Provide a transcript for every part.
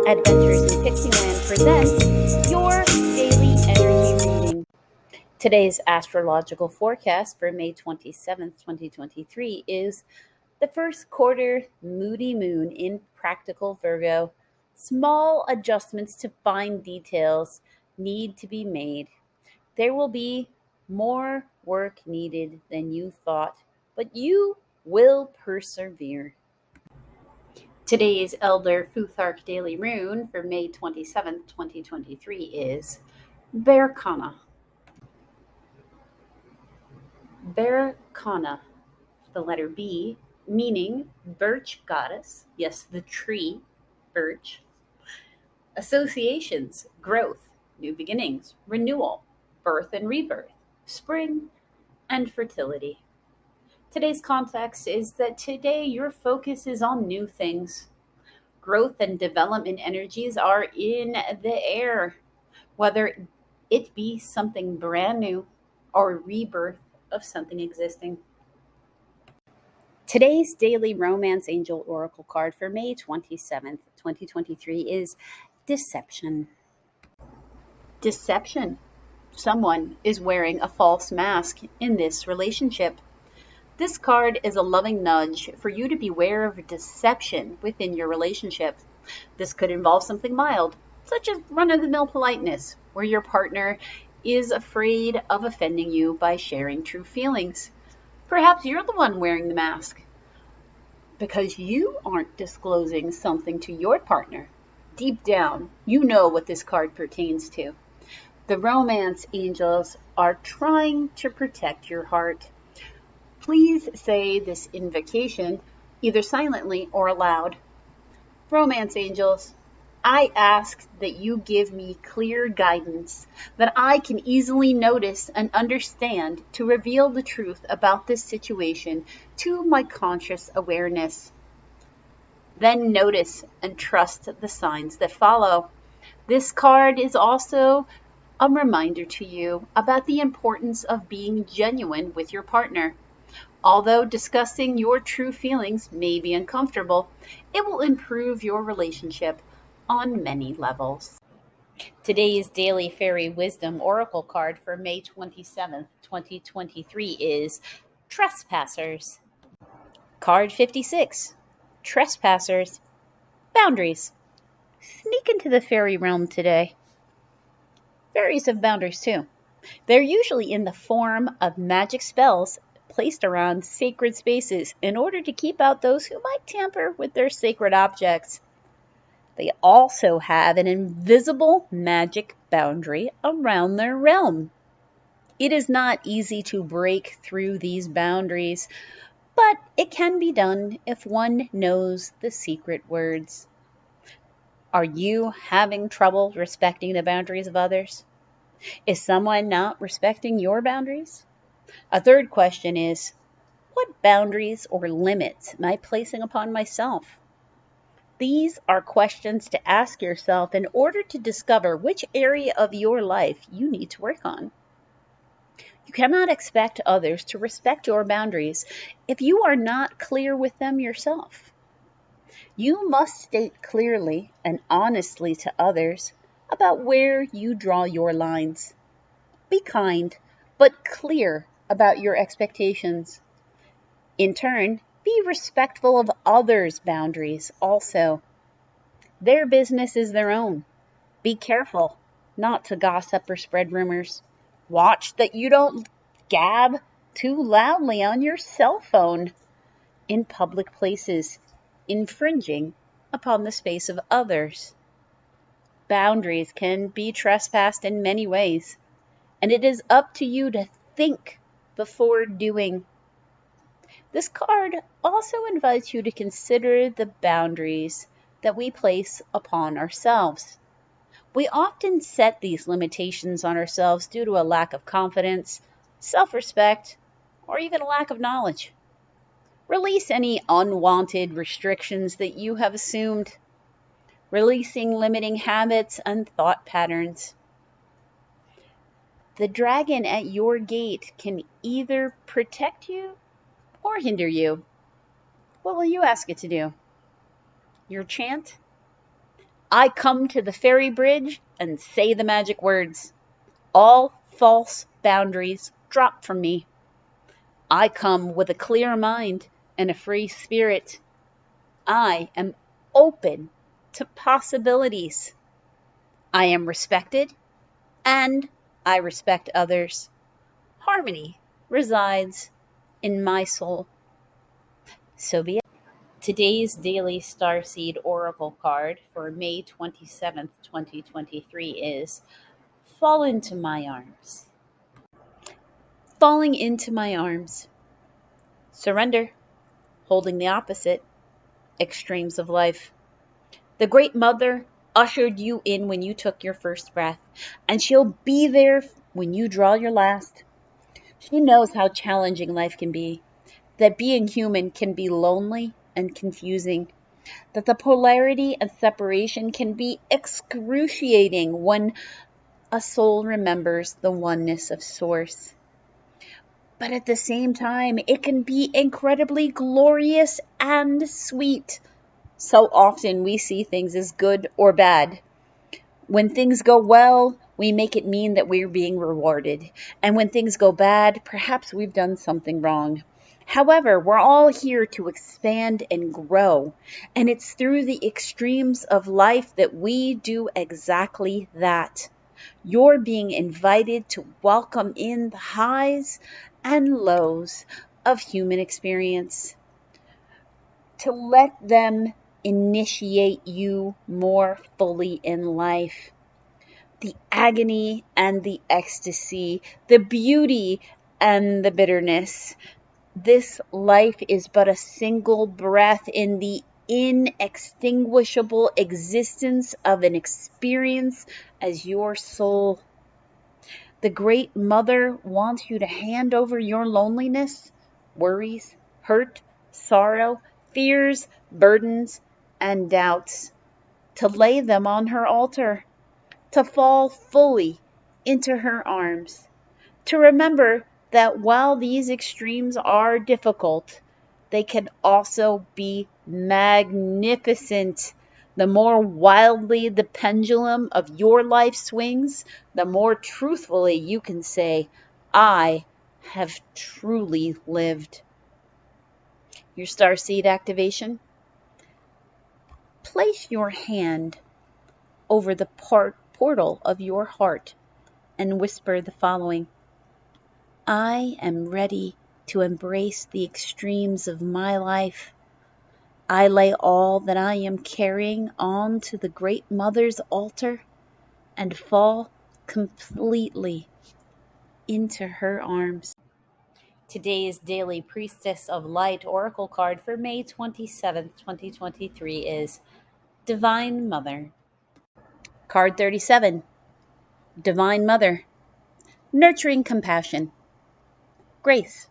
Adventures in Pixieland presents your daily energy reading. Today's astrological forecast for May 27th, 2023 is the first quarter moody moon in practical Virgo. Small adjustments to fine details need to be made. There will be more work needed than you thought, but you will persevere. Today's Elder Futhark Daily Rune for May 27th, 2023 is Berkana. Berkana, the letter B, meaning birch goddess. Yes, the tree, birch. Associations, growth, new beginnings, renewal, birth and rebirth, spring, and fertility. Today's context is that today your focus is on new things. Growth and development energies are in the air, whether it be something brand new or a rebirth of something existing. Today's daily romance angel oracle card for May 27th, 2023 is Deception. Deception. Someone is wearing a false mask in this relationship. This card is a loving nudge for you to beware of deception within your relationship. This could involve something mild, such as run-of-the-mill politeness, where your partner is afraid of offending you by sharing true feelings. Perhaps you're the one wearing the mask because you aren't disclosing something to your partner. Deep down, you know what this card pertains to. The romance angels are trying to protect your heart. Please say this invocation either silently or aloud. Romance angels, I ask that you give me clear guidance that I can easily notice and understand to reveal the truth about this situation to my conscious awareness. Then notice and trust the signs that follow. This card is also a reminder to you about the importance of being genuine with your partner. Although discussing your true feelings may be uncomfortable, it will improve your relationship on many levels. Today's Daily Fairy Wisdom Oracle card for May 27th, 2023 is Trespassers. Card 56. Trespassers. Boundaries. Sneak into the fairy realm today. Fairies have boundaries too. They're usually in the form of magic spells placed around sacred spaces in order to keep out those who might tamper with their sacred objects. They also have an invisible magic boundary around their realm. It is not easy to break through these boundaries, but it can be done if one knows the secret words. Are you having trouble respecting the boundaries of others? Is someone not respecting your boundaries? A third question is, what boundaries or limits am I placing upon myself? These are questions to ask yourself in order to discover which area of your life you need to work on. You cannot expect others to respect your boundaries if you are not clear with them yourself. You must state clearly and honestly to others about where you draw your lines. Be kind, but clear about your expectations. In turn, be respectful of others' boundaries also. Their business is their own. Be careful not to gossip or spread rumors. Watch that you don't gab too loudly on your cell phone in public places, infringing upon the space of others. Boundaries can be trespassed in many ways, and it is up to you to think before doing. This card also invites you to consider the boundaries that we place upon ourselves. We often set these limitations on ourselves due to a lack of confidence, self-respect, or even a lack of knowledge. Release any unwanted restrictions that you have assumed, releasing limiting habits and thought patterns. The dragon at your gate can either protect you or hinder you. What will you ask it to do? Your chant? I come to the fairy bridge and say the magic words. All false boundaries drop from me. I come with a clear mind and a free spirit. I am open to possibilities. I am respected and I respect others. Harmony resides in my soul. So be it. Today's daily starseed oracle card for May 27th, 2023 is Fall into My Arms. Falling into my arms. Surrender. Holding the opposite. Extremes of life. The Great Mother ushered you in when you took your first breath, and she'll be there when you draw your last. She knows how challenging life can be, that being human can be lonely and confusing, that the polarity and separation can be excruciating when a soul remembers the oneness of Source. But at the same time, it can be incredibly glorious and sweet. So often we see things as good or bad. When things go well, we make it mean that we're being rewarded. And when things go bad, perhaps we've done something wrong. However, we're all here to expand and grow. And it's through the extremes of life that we do exactly that. You're being invited to welcome in the highs and lows of human experience, to let them initiate you more fully in life. The agony and the ecstasy, the beauty and the bitterness. This life is but a single breath in the inextinguishable existence of an experience as your soul. The Great Mother wants you to hand over your loneliness, worries, hurt, sorrow, fears, burdens, and doubts, to lay them on her altar, to fall fully into her arms, to remember that while these extremes are difficult, they can also be magnificent. The more wildly the pendulum of your life swings, the more truthfully you can say, I have truly lived. Your starseed activation. Place your hand over the portal of your heart and whisper the following. I am ready to embrace the extremes of my life. I lay all that I am carrying onto the Great Mother's altar and fall completely into her arms. Today's Daily Priestess of Light Oracle card for May 27th, 2023 is Divine Mother. Card 37. Divine Mother. Nurturing compassion. Grace.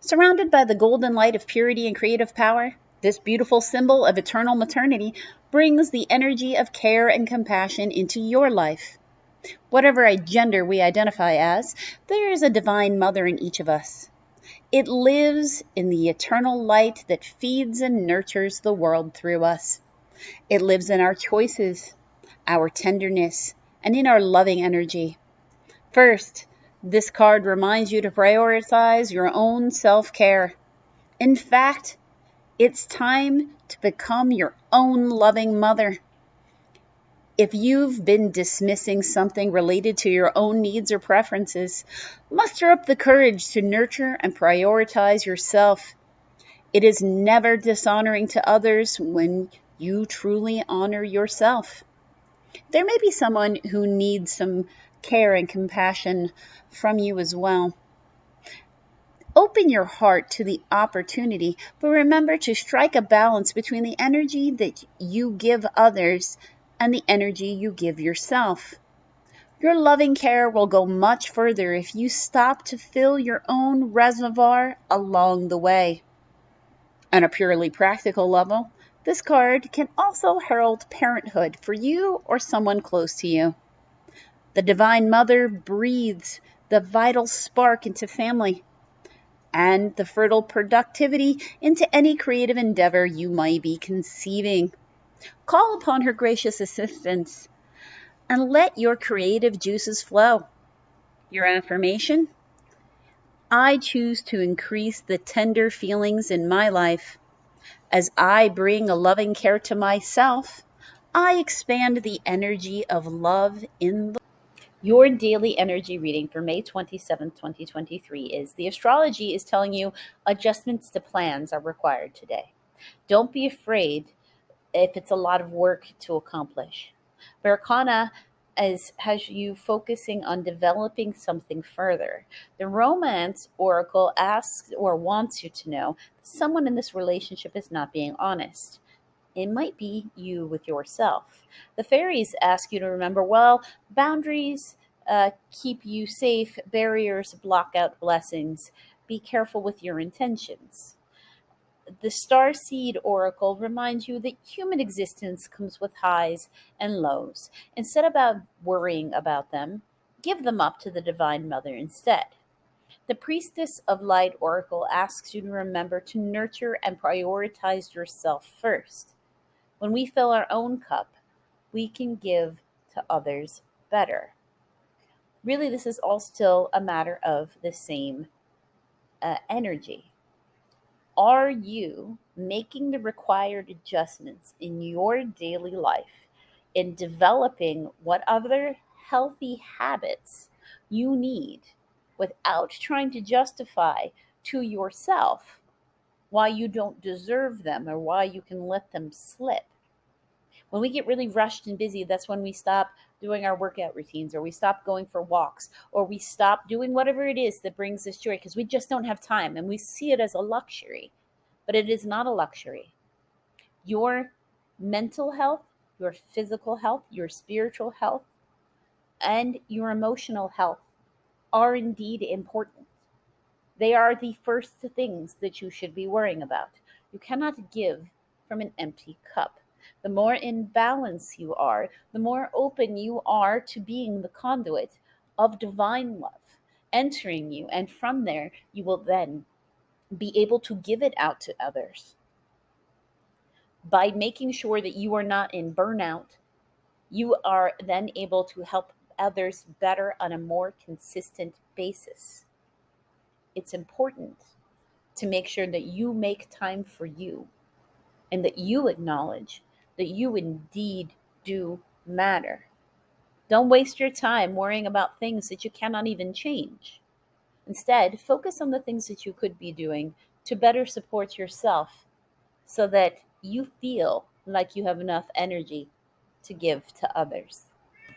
Surrounded by the golden light of purity and creative power, this beautiful symbol of eternal maternity brings the energy of care and compassion into your life. Whatever gender we identify as, there is a divine mother in each of us. It lives in the eternal light that feeds and nurtures the world through us. It lives in our choices, our tenderness, and in our loving energy. First, this card reminds you to prioritize your own self-care. In fact, it's time to become your own loving mother. If you've been dismissing something related to your own needs or preferences, muster up the courage to nurture and prioritize yourself. It is never dishonoring to others when you truly honor yourself. There may be someone who needs some care and compassion from you as well. Open your heart to the opportunity, but remember to strike a balance between the energy that you give others and the energy you give yourself. Your loving care will go much further if you stop to fill your own reservoir along the way. On a purely practical level, this card can also herald parenthood for you or someone close to you. The Divine Mother breathes the vital spark into family and the fertile productivity into any creative endeavor you might be conceiving. Call upon her gracious assistance and let your creative juices flow. Your affirmation: I choose to increase the tender feelings in my life. As I bring a loving care to myself, I expand the energy of love in the. Your daily energy reading for May 27th, 2023 is: the astrology is telling you adjustments to plans are required today. Don't be afraid if it's a lot of work to accomplish. Berkana has you focusing on developing something further. The romance oracle asks or wants you to know someone in this relationship is not being honest. It might be you with yourself. The fairies ask you to remember, well, boundaries keep you safe, barriers block out blessings. Be careful with your intentions. The star seed oracle reminds you that human existence comes with highs and lows. Instead of worrying about them, give them up to the divine mother instead. The priestess of light oracle asks you to remember to nurture and prioritize yourself first. When we fill our own cup, we can give to others better. Really, this is all still a matter of the same energy. Are you making the required adjustments in your daily life in developing what other healthy habits you need without trying to justify to yourself why you don't deserve them or why you can let them slip? When we get really rushed and busy, that's when we stop doing our workout routines, or we stop going for walks, or we stop doing whatever it is that brings us joy because we just don't have time and we see it as a luxury. But it is not a luxury. Your mental health, your physical health, your spiritual health, and your emotional health are indeed important. They are the first things that you should be worrying about. You cannot give from an empty cup. The more in balance you are, the more open you are to being the conduit of divine love entering you. And from there, you will then be able to give it out to others. By making sure that you are not in burnout, you are then able to help others better on a more consistent basis. It's important to make sure that you make time for you and that you acknowledge that you indeed do matter. Don't waste your time worrying about things that you cannot even change. Instead, focus on the things that you could be doing to better support yourself so that you feel like you have enough energy to give to others.